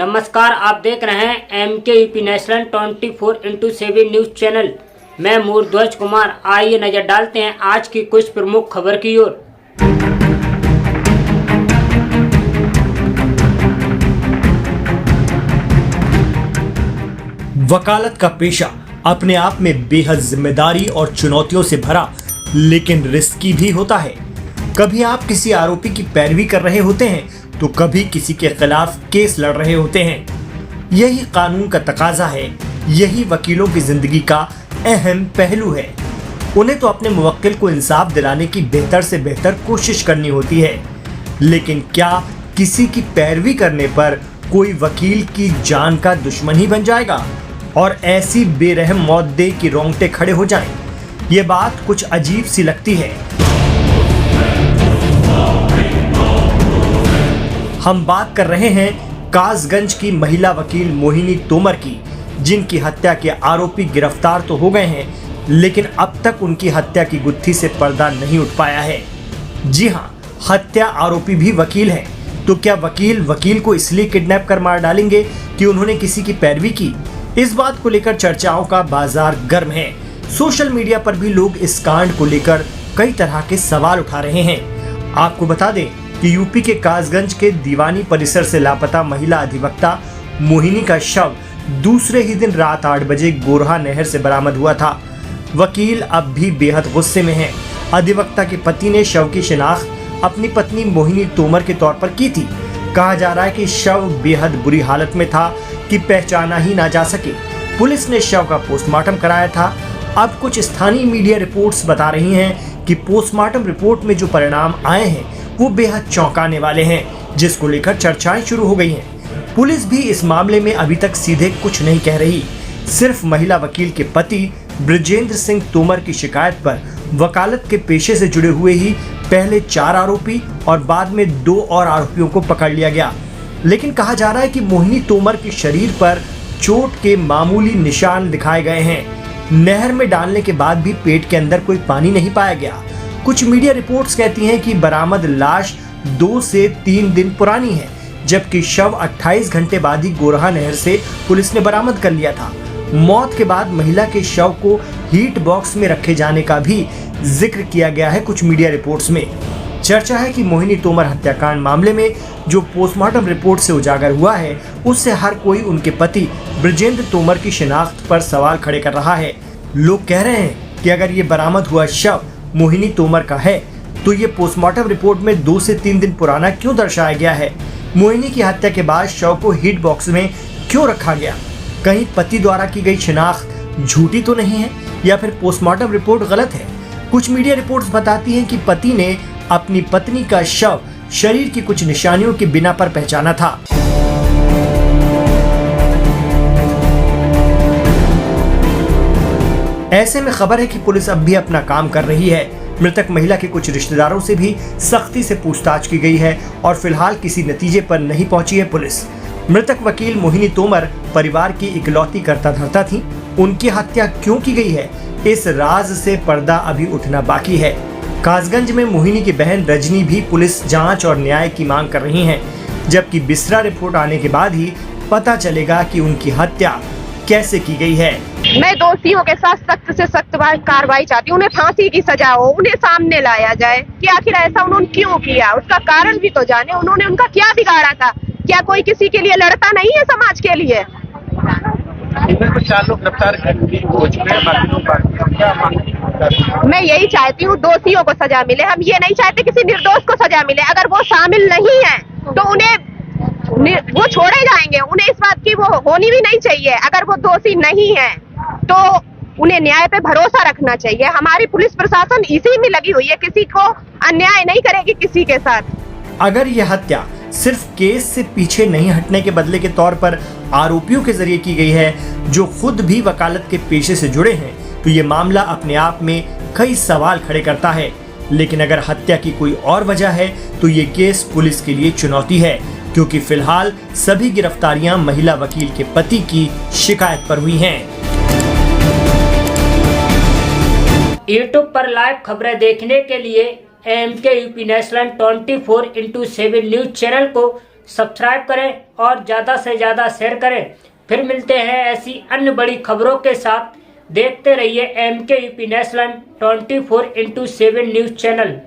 नमस्कार, आप देख रहे हैं MK UP national 24x7 news channel. मैं मूर्ध्वज कुमार। आइए नजर डालते हैं आज की कुछ प्रमुख खबर की ओर। वकालत का पेशा अपने आप में बेहद जिम्मेदारी और चुनौतियों से भरा लेकिन रिस्की भी होता है। कभी आप किसी आरोपी की पैरवी कर रहे होते हैं तो कभी किसी के खिलाफ केस लड़ रहे होते हैं। यही कानून का तकाजा है, यही वकीलों की जिंदगी का अहम पहलू है। उन्हें तो अपने मुवक्किल को इंसाफ दिलाने की बेहतर से बेहतर कोशिश करनी होती है, लेकिन क्या किसी की पैरवी करने पर कोई वकील की जान का दुश्मन ही बन जाएगा और ऐसी बेरहम मौत दे कि रोंगटे खड़े हो जाएं? ये बात कुछ अजीब सी लगती है। हम बात कर रहे हैं कासगंज की महिला वकील मोहिनी तोमर की, जिनकी हत्या के आरोपी गिरफ्तार तो हो गए हैं, लेकिन अब तक उनकी हत्या की गुत्थी से पर्दा नहीं उठ पाया है। जी हां, हत्या आरोपी भी वकील हैं। तो क्या वकील को इसलिए किडनैप कर मार डालेंगे कि उन्होंने किसी की पैरवी की? इस बात को लेकर चर्चाओं का बाजार गर्म है। सोशल मीडिया पर भी लोग इस कांड को लेकर कई तरह के सवाल उठा रहे हैं। आपको बता दें कि यूपी के कासगंज के दीवानी परिसर से लापता महिला अधिवक्ता मोहिनी का शव दूसरे ही दिन रात 8 बजे गोरहा नहर से बरामद हुआ था। वकील अब भी बेहद गुस्से में हैं। अधिवक्ता के पति ने शव की शिनाख्त अपनी पत्नी मोहिनी तोमर के तौर पर की थी। कहा जा रहा है कि शव बेहद बुरी हालत में था कि पहचाना ही ना जा सके। पुलिस ने शव का पोस्टमार्टम कराया था। अब कुछ स्थानीय मीडिया रिपोर्ट्स बता रही हैं कि पोस्टमार्टम रिपोर्ट में जो परिणाम आए हैं वो बेहद चौंकाने वाले हैं, जिसको लेकर चर्चाएं शुरू हो गई हैं। पुलिस भी इस मामले में अभी तक सीधे कुछ नहीं कह रही। सिर्फ महिला वकील के पति ब्रजेंद्र सिंह तोमर की शिकायत पर वकालत के पेशे से जुड़े हुए ही पहले 4 आरोपी और बाद में 2 और आरोपियों को पकड़ लिया गया। लेकिन कहा जा रहा है कि मोहिनी तोमर के शरीर पर चोट के मामूली निशान दिखाए गए हैं। नहर में डालने के बाद भी पेट के अंदर कोई पानी नहीं पाया गया। कुछ मीडिया रिपोर्ट्स कहती हैं कि बरामद लाश 2 से 3 दिन पुरानी है, जबकि शव 28 घंटे बाद ही गोरहा नहर से पुलिस ने बरामद कर लिया था। मौत के बाद महिला के शव को हीट बॉक्स में रखे जाने का भी जिक्र किया गया है कुछ मीडिया रिपोर्ट्स में। चर्चा है कि मोहिनी तोमर हत्याकांड मामले में जो पोस्टमार्टम रिपोर्ट से उजागर हुआ है, उससे हर कोई उनके पति ब्रजेंद्र तोमर की शिनाख्त पर सवाल खड़े कर रहा है। लोग कह रहे हैं कि अगर ये बरामद हुआ शव मोहिनी तोमर का है तो ये पोस्टमार्टम रिपोर्ट में 2 से 3 दिन पुराना क्यों दर्शाया गया है? मोहिनी की हत्या के बाद शव को हीट बॉक्स में क्यों रखा गया? कहीं पति द्वारा की गई शिनाख्त झूठी तो नहीं है या फिर पोस्टमार्टम रिपोर्ट गलत है? कुछ मीडिया रिपोर्ट्स बताती हैं कि पति ने अपनी पत्नी का शव शरीर की कुछ निशानियों के बिना पर पहचाना था। ऐसे में खबर है कि पुलिस अब भी अपना काम कर रही है। मृतक महिला के कुछ रिश्तेदारों से भी सख्ती से पूछताछ की गई है और फिलहाल किसी नतीजे पर नहीं पहुंची है पुलिस। मृतक वकील मोहिनी तोमर परिवार की इकलौती कर्ता धर्ता थी। उनकी हत्या क्यों की गई है, इस राज से पर्दा अभी उठना बाकी है। कासगंज में मोहिनी की बहन रजनी भी पुलिस जांच और न्याय की मांग कर रही हैं, जबकि बिस्तरा रिपोर्ट आने के बाद ही पता चलेगा कि उनकी हत्या कैसे की गई है। मैं दोषियों के साथ सख्त से सख्त कार्रवाई चाहती हूँ। उन्हें फांसी की सजा हो, उन्हें सामने लाया जाए कि आखिर ऐसा उन्होंने क्यों किया, उसका कारण भी तो जाने। उन्होंने उनका क्या बिगाड़ा था? क्या कोई किसी के लिए लड़ता नहीं है समाज के लिए? तो 4 लोग गिरफ्तार हो चुके हैं। मैं यही चाहती हूँ दोषियों को सजा मिले। हम ये नहीं चाहते किसी निर्दोष को सजा मिले। अगर वो शामिल नहीं है तो उन्हें वो छोड़े जाएंगे। उन्हें इस बात की वो होनी भी नहीं चाहिए। अगर वो दोषी नहीं है तो उन्हें न्याय पे भरोसा रखना चाहिए। हमारी पुलिस प्रशासन इसी में लगी हुई है, किसी को अन्याय नहीं करेगी किसी के साथ। अगर यह हत्या सिर्फ केस से पीछे नहीं हटने के बदले के तौर पर आरोपियों के जरिए की गई है, जो खुद भी वकालत के पेशे से जुड़े हैं, तो ये मामला अपने आप में कई सवाल खड़े करता है। लेकिन अगर हत्या की कोई और वजह है तो ये केस पुलिस के लिए चुनौती है, क्योंकि फिलहाल सभी गिरफ्तारियां महिला वकील के पति की शिकायत पर हुई हैं। यूट्यूब पर लाइव खबरें देखने के लिए MK UP national 24x7 news channel को सब्सक्राइब करें और ज़्यादा से ज़्यादा शेयर करें। फिर मिलते हैं ऐसी अन्य बड़ी खबरों के साथ। देखते रहिए MK UP national 24/7 news channel.